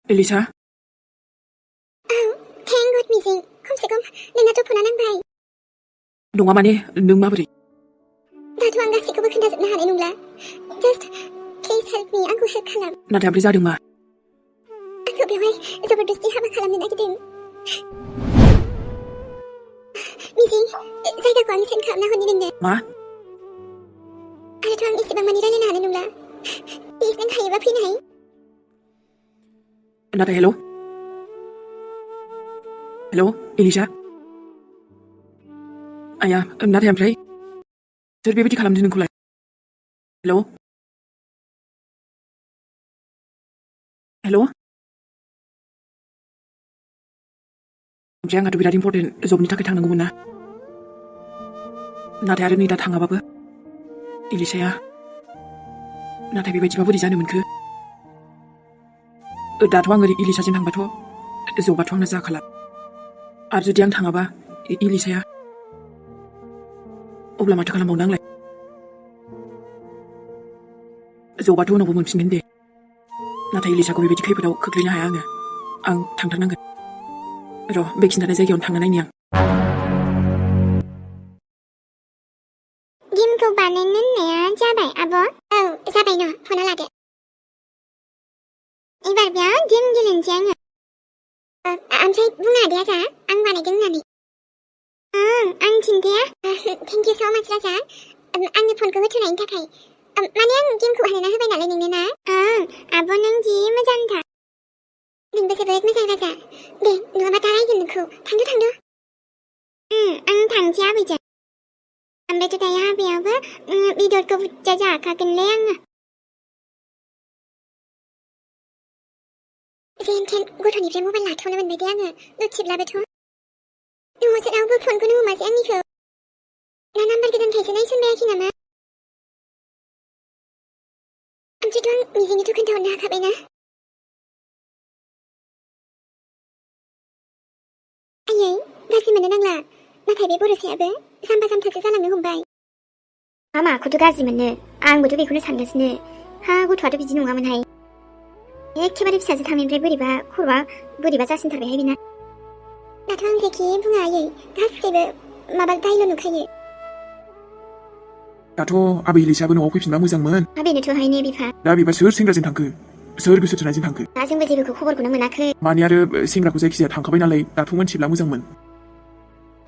엘리샤? 탱굿 미징 컴스컴 내나도 보나낭바이 농아마니 능마브리. 나도 안 가시고도 근다지 나 하네 농라 Just please help me 안구 help 칼람 나한테 아무리 자등마. 안구 병에 저버드스티 하마 칼람는 나기든 미징 자기가 광 생각 나 혼이는데 마? 아래도 안 이시방만이라는 하네 농라 Please 난 하이와 피나이 나한테 헬로? 헬로? 엘리샤? 아야, 나한테 안 플레이? 저리 베비티 칼람드는 콜라. 헬로? 헬로? Jangan ada bidarin important zobni tak tang nangumuna. Nate ada ni datang apa? Elisa ya. Nate bibi jiba budi jana munke. Datwang ngeri Elisa jin hang bato. Zobatwang na zakala. Arju diang tang apa? Elisa ya. Obla mata kalam bondang lai. Zobatwang na bumun pingende. Nate Elisa ko bibi jikai padau keklinya hayanga. Ang tang tang nangga. 로 맥신단의 세계온 당나나이냥 김고 바네는 내야 자바이 아버 자바이 너 보나라데 이발변 김기는 쟁은 암사이 붕아디야 자 앙바네 경나니 앙 진대야 땡큐 so much 라자 앙이 폰그 흐트나 인타카이 마냥 김고 하네나 흐바이 날래닝네나 아버는 지무잔다 능베세 베익 메살가자 네 누가 마타라이겠는 그 당도 앙 당지야 비자 안베도 다야 하비야바 미돌거 붙자자 가근래양 젠텐 고토니 프레모 발라 토너면 메디양아 노칩 라베토 누워서라고 폰고 누우마지 않니그 난 한발기던 대전에 손배야키나마 암치도항 미징이 두근더 온나 가베나 아예 가지면은 낭라 나 달비 보르세야브 삼바삼타즈 사람을 혼바이 아마 고두 가지면은 앙고두 비군을 상겼으니 하고 좌도 비지 농하면 하이 에키바리 비사즈 타민브레 부리바 코르와 부리바 자신 타베 헤비나 나도 항세키 붕아예 가스세브 마발 다이로 누카예 나도 아비 엘리샤 분은 오고 싶나 무장문. 아비는 두 하이네 비파 나비바 서울 생각진 당그. 서울 그 수준하진 당그. 나중부 지부 그 호벌구는 문화크 마니아르 생각고 세키자 당커베 날래 나 통은 칩라 무장문.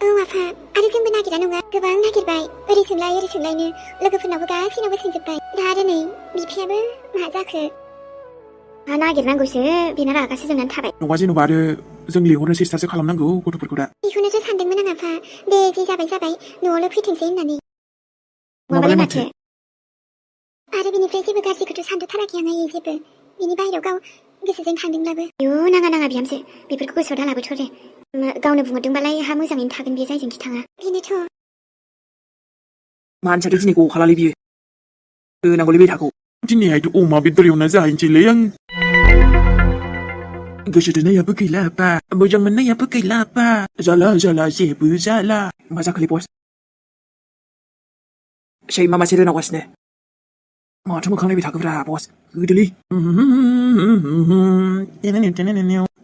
와파 아르승부 나기라 농아 그방 나길바이 으리승라이는 러그푼나부가 신호부 승습바이 나르네 미피아브 마자크 나기란 곳을 비나라 아가 수정난 타바이 농아지 노바르 정리 오늘 시스타스 칼럼난고 고토불고다. 이혼에서 산등문항 아파 내지 자바이 노얼로 휘팅세 있나니 와바리 마트 아르비니 프레지브 가지그도 산도 타라기양아 이지브 미니바이로가 그스전 당등라브 요나가나가 비암스 비불고 소다라브 초래 가오는 붕어등발라이 하무장인 타근 비자이진 기탕아 비네토 만차를 지니고 갈라리비. 나골리비 타고. 진니 아이도 오마 비들이 오나 자인지 레양. 그시드네 야부킬라빠. 무장문네 야부킬라빠. 잘라 제부 잘라. 맞아 클리보스. 쉐이 마마 세르나 왔네. 뭐 정말 강레비 다급라 보스. 으들리.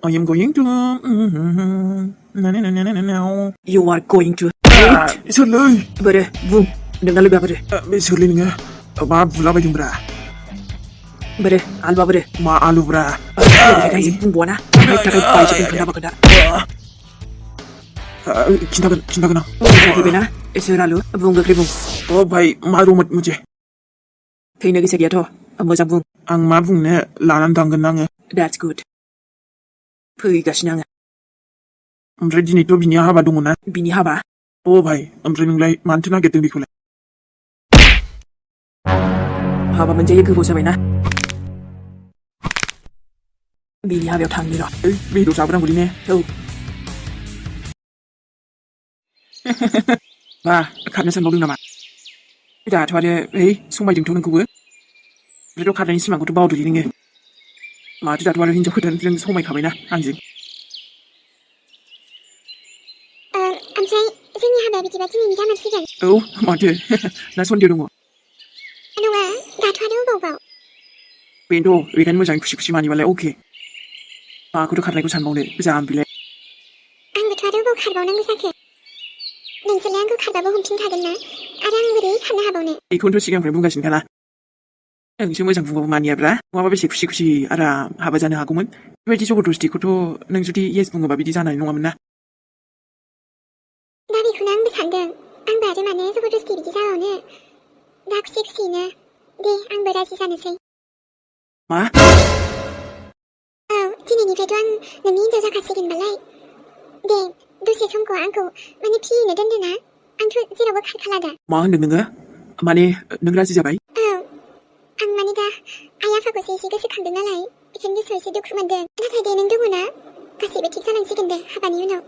I am going to. You are going to. Sorry. Bere, boom. Dengan lebih apa deh? Sorry nih ma bula baju bra. Bere, alba bere. Ma alu bra. Kayak simpung buana. Kayak pai cepet kenapa kena? Cinta kena. Gimana? Seralu, bunga kribung. Oh baik, maru muje. Kayaknya kisah dia tuh, ambil sambung. Ang mabung ne, lanan tanggen nange. That's good. Pergi kasihnya. Amre jini tuh bini haba dunguna. Bini haba? Oh baik, amre nilai mantina getting dikule. Haba menjadi kegosa mana? Bini haba tang ni lah. Bini tu sabar anguli ne. Tuh. Bah, karena saya mau nama. Tidak, tuh ada, sumbai jeng tuh nengku. Beri tuh karena ini semangku tuh bau tuh ini. Ma tidak tuh ada hinjau dan film sumbai kawin nah, anjing. 암사이 생이 하베비 집에 찌니 미자만 시간 Oh, 맞아. 나 손 들은 거. 아누가 나 토하려 보고 벤도, 왜간 무장 푸시푸시 많이 말래, 오케이. 마구도 खारनायखौ सानबावनो जाम्बिलाय आंबोथ' आरोबाव खारबावनांगौ जाखो नोंसोरलाय आंखौ खारबाबो हमफिनखागोन ना आरो आं बोरै खारनो हाबावनो बेखौनोथ' सिगांनिफ्राय बुंगासिनोखाना नोंसो मोजां बुंबाबो मानियाब्रा नङाबा बेसे खुसि खुसि आराम हाबा जानो हागौमोन बेबायदि जबरदस्तिखौथ' नों जुदि येस बुङोबा बिदि जानाय नङामोन ना दा बेखौनो आंबो सानदों आंबो आरो मानो जबरदस्ति बिदि जाबावनो दा खुसि खुसियैनो दे आंबो राजि जानोसै मा औ दिनैनिफ्रायथ' आं नोंनि हिन्जाव जाखासिगोनबालाय दे दसे समखौ आंखौ माने फ्रियैनो दोनदो ना आंथ' जेरावबो खारखाला दा मा होनदों नोङो माने नों राजि जाबाय औ आं माने दा आइ आफाखौसो एसे गोसोखांदों नालाय बेखायनो गोसोआव एसे दुखु मोनदों नाथाय दे नों दङ ना गासैबो थिग जालांसिगोन दे हाबानि उनाव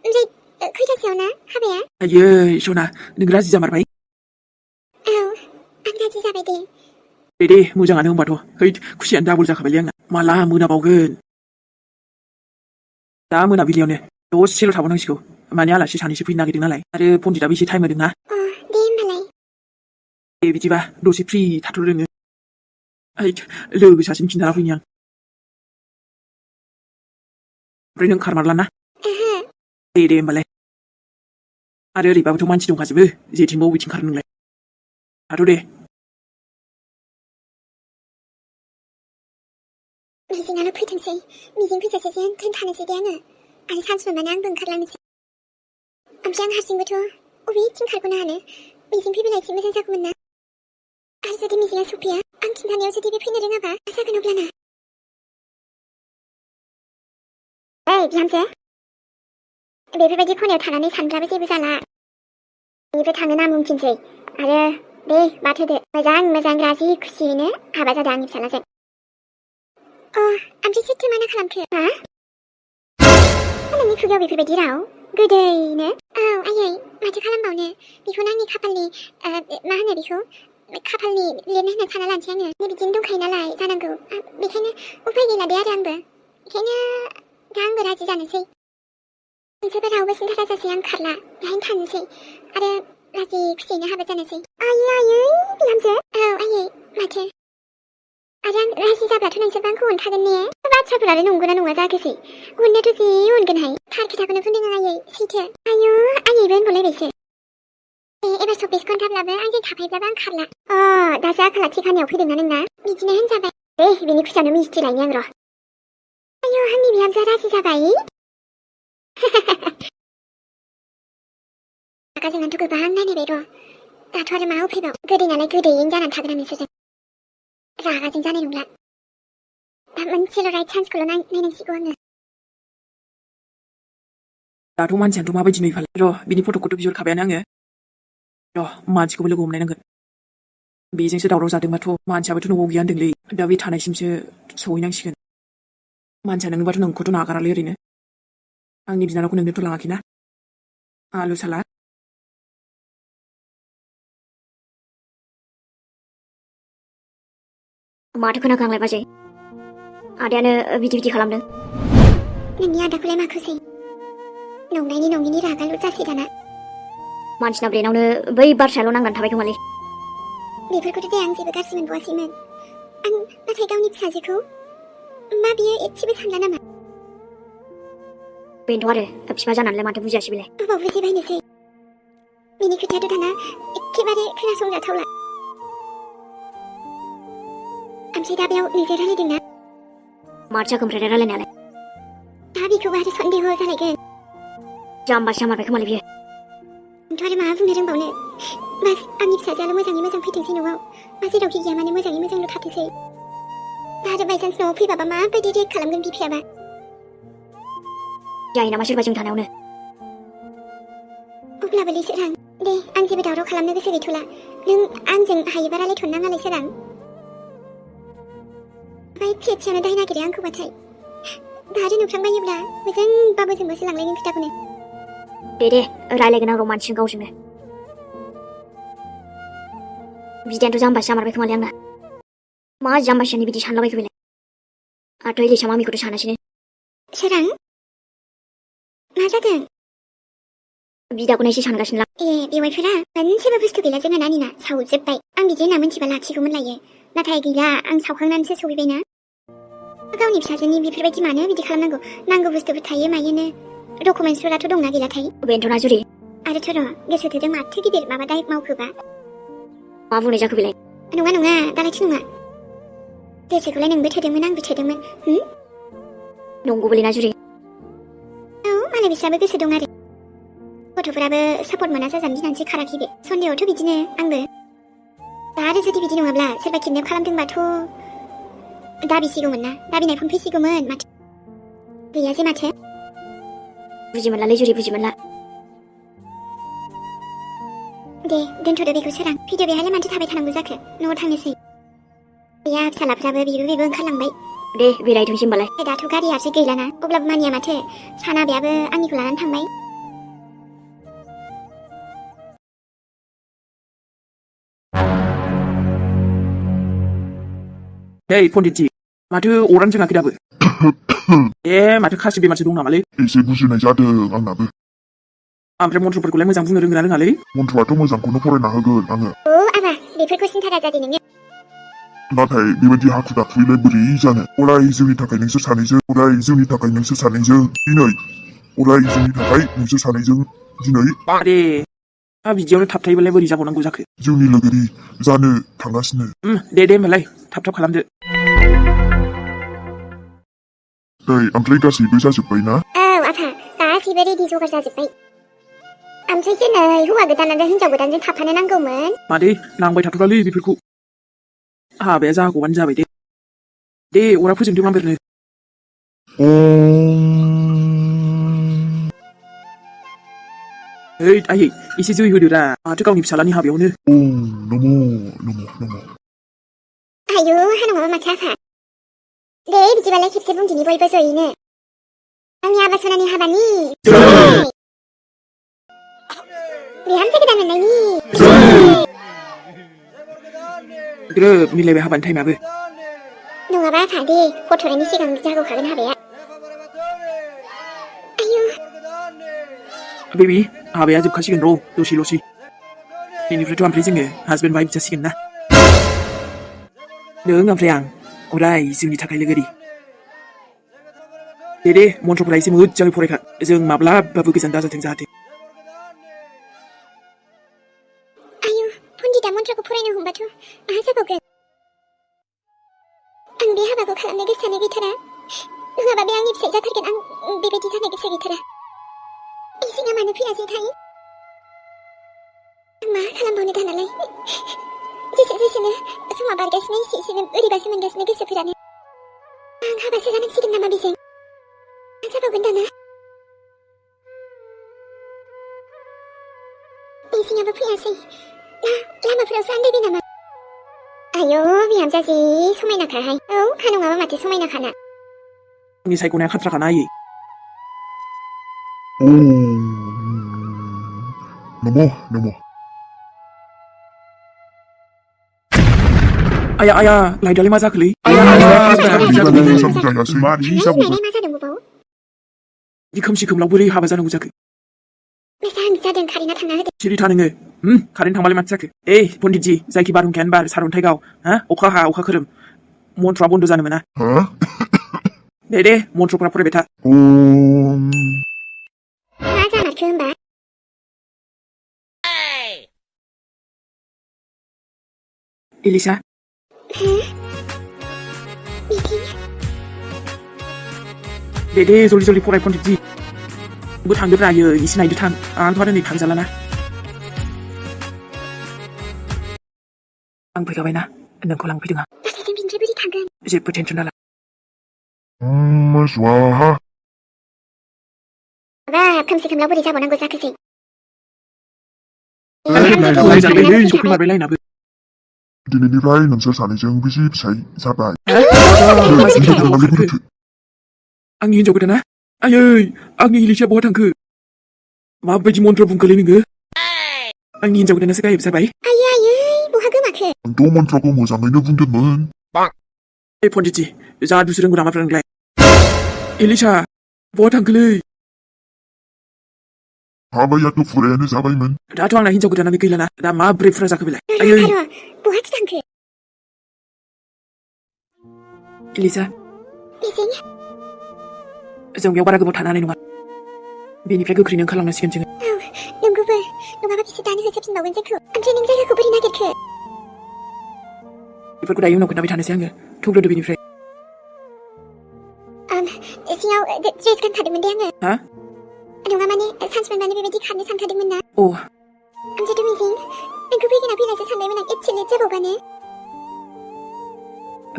ओमफ्राय खैथासोआव ना हाबाया आयै सना नों राजि जामारबाय औ आं राजि जाबाय दे दे मोजाङानो होनबाथ' हैद खुसियानो डाबल जाखाबायलै आंना माला मोनाबावगोन दा मोनाबिलियावनो दसेल' थाबावनांसिगौ माने आलासि सानैसो फैनो नागिरदों नालाय आरो पन्डिताबो एसे टाइम होदों ना अ दे होमबालाय दे बिदिबा दसे फ्रि थाथ'दो नोङो हैद लोगो सासेनो खिन्थाना फैनि आं ओमफ्राय नों खारमारला ना ओहो दे होमबालाय आरो ओरैबाबोथ' मानसि दंखाजोबो जेथिंबो बबेथिं खारो नोंलाय थाथ' दे मिजिङाल' फैथोंसै मिजिं फैजासे जेन थानोसै दे आङो आरो सानसुमाने आंबो ओंखारलांनोसै ओमफ्राय आं हारसिंबोथ' बबेथिं खारग'नो हानो मिजिं फैबोला एसे मोजां जागौमोन ना आरो जुदि मिजिङा सफैया आं खिन्थानायाव जुदि बे फैनो रोङाबा मा जागोन अब्लाना ओइ बिहामजो बेफोरबायदि खनायाव थानानै सानब्लाबो जेबो जाला बेनिफ्राय थांनो नामुमखिनसै आरो दे बाथ होदो मोजां राजि खुसियैनो हाबा जादों आंनि फिसालाजों अ ओमफ्राय सोरथो माना खालामखो मा नोंनि खुगायाव बेफोरबायदि राव गोदैनो औ आयै माथो खालामबावनो बेखौनो आंनि खाफालनि मा होनो बेखौ खाफालनि लिरनाय होनना साना लानोसै आङो बिदिनो दंखायो नालाय जानांगौ बेखायनो उफाय गैला दे आरो आंबो बेखायनो दा आंबो राजि जानोसै नोंसोरबो रावबो सिन्था दाजासै आं खारला बेहायनो थानोसै आरो राजि खुसियैनो हाबा जानोसै आयै बिहामजो औ आयै माथो आरो आं राजि जाब्लाथ' नोंसोरबो आंखौ अनखागोन ने बाथ्राफोरालाय नंगौना नङा जाखोसै अननायाथ' जि अनगोनहाय थार खोथाखौनो बुंदों आं आयै सैथो आयौ आयैबो होनबावलायबायसो एबार 24 घन्टाब्लाबो आंजों थाफायोब्लाबो आं खारला दासो आखाला थिखानायाव फैदोंना नोंना बिदिनो होनजाबाय दे बिनि खुसियानो मिस्थि लायनि आं र' आयौ आंनि बिहामजोआ राजि जाबाय रागा जोंनानैथ' गोबां नायनायबाय र' दाथ' आरो मा उफैबाव गोदै नालाय गोदैयैनो जानानै थागोन आं नोंसोरजों रागाजों जानाय नंला दा मोनसेल' राइट चान्सखौल' नायनांसिगौ आङो दाथ' मानसियानोथ' माबायदि नुयो फालाय र' बिनि फट'खौथ' बिहरखाबायानो आङो र' मानसिखौबो लोगो हमलायनांगोन बेजोंसो दावराव जादोंबाथ' मानसियाबोथ' न'आव गैया होनदोंलै दा बे थानायसिमसो सहैनांसिगोन मानसिया नोंबाथ' नोंखौथ' नागारालै ओरैनो आंनि बिनानावखौ नोंनोथ' लाङाखैना आलु साला माथो खोनाखांलाय बाजै आदायानो बिदि खालामदों नोंनि आदाखौलाय माखौसै नंनायनि नङिनि रागाल' जासै दाना मानसिना ब्रेनावनो बै बाथ्रायाल' नांनानै थाबाय खोमालै बेफोरखौथ' दे आं जेबो गाज्रि मोनबावासैमोन आं नाथाय गावनि फिसाजोखौ मा बियो एसेबो सानला नामा बेनोथ' आरो बिफा जानानैलाय माथो बुजियासै बेलाय अबाव बुजिबायनोसै बेनि खोथायाथ' दाना एखेबारे खोनासंजाथावला ओमफ्राय दा बेयाव नोंजों रायलायदोंना माथो जाखो ओमफ्राय रायलायनायालाय दा बेखौबो आरो सन्देह जालायगोन जाम्बासो जामारबाय खोमालै बियो आंथ' आरो मा बुंनो रोंबावनो बास आंनि फिसाजोआल' मोजाङै मोजां फैथोंसै न'आव मा जेरावखि गैया माने मोजाङै मोजांल' थाथोंसै दा आरो बायसान्स न'आव फैबाबा माबायदि रियेक्ट खालामगोन बिफायाबा जायो नामा सोरबा जों थानायावनो अब्लाबो लै सोरां दे आं जेबो दावराव खालामनो गोसो गैथ'ला नों आंजों हायोबा रायलायथ'नो नाङालै सोरां ओमफ्राय थियानो दाय नागिरो आंखौबाथाय दा आरो नुफ्लांबायोब्ला मोजांबाबो जोंबोसो लांलायगोन खोथाखौनो दे रायलायगोन आं र' मानसिजों गावजोंनो बिदायानोथ' जाम्बासो जामारबाय खोमालै आंना मा जाम्बासियानो बिदि सानलाबायखो बेलाय आरो इलिसा मामिखौथ' सानासैनो सोरां मा जादों बिदाखौनो एसे सानगासिनो बेवाइफोरा मोनसेबो बुस्थु गैला जोंहा नानिना सावजोब्बाय आं बिदि होनना मिथिबा लाखिगौमोन लायो नाथाय गैला आं सावखांनानैसो सहैबायना गावनि फिसाजोनि बेफोरबायदि मानो बिदि खालामनांगौ नांगौ बुस्थुबो थायो मायोनो डकुमेन्टसफोराथ' दंना गैलाथाय बेनोथ'ना जुरि आरोथ' र' गोसो थोदों माथो गिदिर माबा दाय मावखोबा मा बुंनाय जाखो बेलाय नङा नङा दालायथो नङा गोसोखौलाय नोंबो थोदोंमोन आंबो थोदोंमोन नंगौबोलै ना जुरि औ मालाय बिस्राबो गोसो दं आरो गथ'फोराबो सापर्ट मोना जाजानो गिनानैसो खाराखै बे सन्देहआवथ' बिदिनो आंबो दा आरो जुदि बिदि नङाब्ला सोरबा किडनेप खालामदोंबाथ' दाबिसिगौमोन ना दाबिनाय फन फैसिगौमोन माथो गैया जे माथो बुजि मोनलालै जुरि बुजि मोनला दे दोनथ'दो बेखौ सोरां भिडिअ बेहायलाय माथो थाबाय थानांगौ जाखो न'आव थांनोसै गैया फिसालाफ्राबो बेबो ओंखारलांबाय दे बेरायथोंसै होमबालाय दाथ' गारियासो गैलाना अब्लाबो मानिया माथो सानाबायाबो आंनिखौ लानानै थांबाय Hei, पण्डितजी माथो अरानो जोङाखै दाबो माथो खासि बेमारसो दं नामालै एसे बुजिनाय जादों आंनाबो ओमफ्राय मन्त्रफोरखौलाय मोजां बुंनो रोंगोना रोङालै मन्त्रआथ' मोजांखौनो फरायना होगोन आङो औ आबा बेफोरखौ सिन्था दाजादे नोङो नाथाय बेबायदि हाखु दाखुयैलाय बोरै जानो अराय जिउनि थाखाय नोंसोर सानैजों अराय जिउनि थाखाय नोंसोर सानैजों दिनै अराय जिउनि थाखाय नोंसोर सानैजों दिनै आरे बिदियावनो थाबथायोबालाय बोरै जाबावनांगौ जाखो जिउनि लोगोरि जानो थांगासिनो दे होमबालाय थाब खालामदो ओमफ्राय गासैबो जाजोब्बाय ना औ आफा गासैबो रेडि जगार जाजोब्बाय ओमफ्रायसो नै हौवा गोदान आरो हिनजाव गोदानजों थाफानो नांगौमोन मादै नांबाय थाथ'लालै बेफोरखौ हाबाया जागौबानो जाबाय दे अरा फोजोंदो माबेरनो आयै एसे जै होदोरा माथो गावनि फिसालानि हाबायावनो नम' आयौ हा नङाबा माथो आफा दे बिदिबालाय खेबसे बुंदिनि बयबो जयैनो आंनि आबा सनानि हाबानि बिहामजो गोदान मोननायनि ग्रोब मिलायबाय हाबानि टाइमाबो नङाबा आफा दे गथ'रायनि सिगां जागौखागोन हाबाया आयौ बेबि हाबाया जोबखासिगोन र' दसेल'सै बेनिफ्रायथ' ओमफ्राय जोङो हासबेन्ड वाइफ जासिगोन ना नों ओमफ्राय आं अराय जिउनि थाखाय लोगोरि दे मन्त्रफोरा एसे मोजाङै फरायखा जों माब्लाबाबो गोजान दाजाथों जाहाथे आयौ पण्डिता मन्त्रखौ फरायनो हमबाथ' मा जाबावगोन आं बे हाबाखौ खालामनो गोसोआनो गैथारा नङाबा बे आंनि फिसाइ जाथारगोन आं बेबायदि जानो गोसो गैथारा इसिङा मानो फैयासैथाय आं मा खालामबावनो दानालाय जेसेनो समा बारगासिनो एसेनो ओरैबासो मोनगासिनो गोसोफोरानो आं हाबासो जानांसिगोन नामा बेजों मा जाबावगोन दाना इसिङाबो फैयासै लामाफोरावसो आन्दायबाय नामा आयौ बिहामजा जि समायनाखाहाय औ खा नङाबा माथो समायनाखाना आंनि सायख'नाया खाथ्राखाना आयै नम' आया लाइटआलाय मा जाखोलै मारै जाबावगोन मा जादों बाव बिदि खोमसि खोमलाव बोरै हाबा जानांगौ जाखो बेसेबां जादों कारेन्टआ थांना होदो सिरि था नोङो कारेन्ट थांबालाय माथो जाखो पण्डितजी जायखि बारहुंखायानो बार सारअन्थाइ गाव अखा हा अखा खोरोम मन्त्रआ बन्द' जानो मोना दे मन्त्रफोरा फरायबाय था मा जामारखो होमबा एलिसा दे जल्दि फराय पण्डितजी बो थांदो रायो एसे नायदो थां आंथ' आरो नै थांजालाना आं फैखाबायना नोंखौ लांफैदों आं नाथाय जों बिनिफ्राय बोरै थांगोन जेबो टेनसन दाला स्वाहा माबा खोमसि खोमलाव बोरै जाबावनांगौ जाखोसै सफैमारबाय लाइनाबो दिनैनिफ्राय नोंसोर सानैजों बिसि फिसाय जाबाय आंनि हिनजाव गोदाना आयै आंनि इलिसाया बहा थांखो माबायदि मन्त्र बुंखोलै नोङो आंनि हिनजाव गोदानासो गायब जाबाय आयै बहा गोमाखो आंथ' मन्त्रखौ मोजाङैनो बुंदोंमोन पण्डितजी जादुसो रोंगौ नामा नोंलाय एलिसा बहा थांखोलै हाबायाथ' फुरायानो जाबायमोन दाथ' आंना हिनजाव गोदानानो गैलाना दा माब्रै फुरा जाखो बेलाय आयै बहाथो थांखो एलिसा मिजिं जों बेयाव बारा गोबाव थानो हानाय नङा बेनिफ्राय गोख्रैनो ओंखारलांनांसिगोन जोङो औ नंगौबो नङाबा बिसोर दानो होजोबफिनबावगोन जोंखौ ओमफ्राय नों जायगाखौ बोरै नागिरखो बेफोरखौ दायो उनाव खोन्थाबाय थानोसै आङो थुब्रोदो बेनिफ्राय सिङाव ड्रेस गानखादोंमोन दे आङो हा नङा माने सान्स मोननानै बेबायदि खारनो सानखादोंमोन ना अ ओमफ्रायथ' मिजिं नोंखौ फैगोना फैलासो सानबायमोन आं एसे लेट जाबावबानो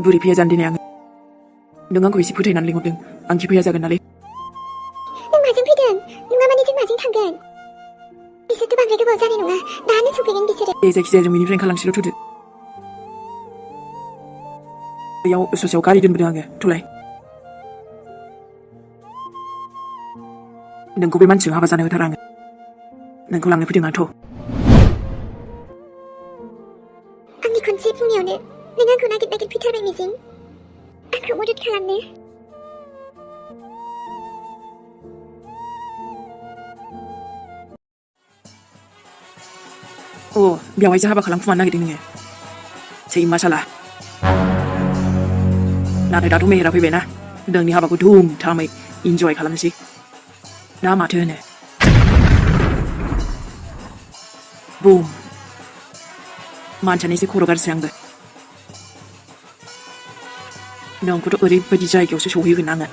बुरि फैया जानो दिनै आङो नों आंखौ एसे फोथायनानै लिंहरदों आं खि फैया जागोन नालाय नों माजों फैदों नङा माने जों माजों थांगोन बिसोरथ' बांद्राय गोबाव जानाय नङा दानो सफैगोन बिसोरो दे जायखिजाया जों बेनिफ्राय ओंखारलांसैल' थुदो बेयाव ससेयाव गारि दोनबोदों आङो थलाय नोंखौ बे मानसिजों हाबा जानो होथारा आङो नोंखौ लांनो फैदों आंथ' आंनि खनसे फुंनियावनो नों आंखौ नागिर नागिर फैथारबाय मिजिं आंखौ मदद खालामनो अ बेवहायसो हाबा खालामखुमानो नागिरदों नोङो सैमा साला नाथाय दाथ' मेहेरा फैबायना नोंनि हाबाखौ धुमधामै इन्जय खालामनोसै ना माथो होनो बुम मानसियानो एसे खर' गाज्रि आंबो नोंखौथ' ओरैबायदि जायगायावसो सहैगोन आङो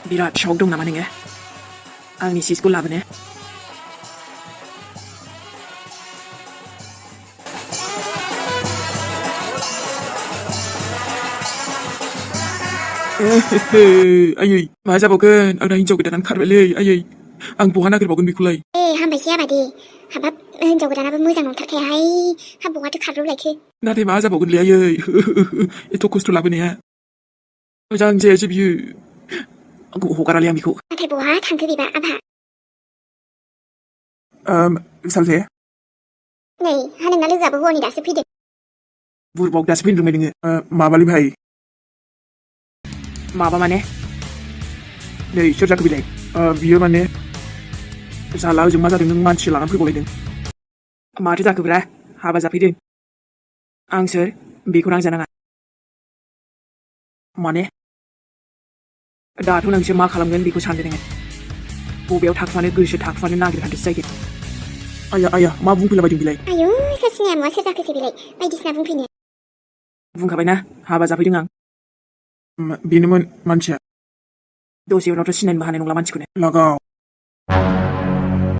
बिराद शक दं नामा नोङो आंनि सिसखौ लाबोनो आयै मा जाबावगोन आंना हिनजाव गोदानानो खारबायलै आयै आं बहा नागिरबावगोन बेखौलाय हामबायसै आबादे हाबाब हिनजाव गोदानाबो मोजां नंथारखायाहाय हाबावाथ' खारब्रबलायखो नाथाय मा जाबावगोनलै आयै एथ' खस्थ' लाबोनाया मोजां जायासै बियो आंखौ हगारालै आं बेखौ नाथाय बहा थांखो बेबा आबा सालथे नै हा नोंना लोगोआबो हरनि दासो फैदों बुरबाव दासो फैनो रोंबाय नोङो माबालै भाइ माबा माने नै सोर जाखो बिलाय बियो माने जाला ओजों मा जादों नों मानसि लानानै फैबावलायदों माथो जाखोब्रा हाबा जाफैदों आं सोर बेखौ नांजानाङा माने दाथ' नोंसो मा खालामगोन बेखौ सानदो नोङो बबेयाव थाखुमानो गोसो थाखुमानो नागिरखादोंसो जायगायाव आया आया मा बुंफैलाबायदों बिलाय आयौ सोर सिनाया मुवा सोर जाखोसै बिलाय बायदिसिना बुंफैनो बुंखाबायना हाबा जाफैदों आं बेनोमोन मानसिया दसे उनावथ' सिनायनोबो हानाय नंला मानसिखौनो लागाव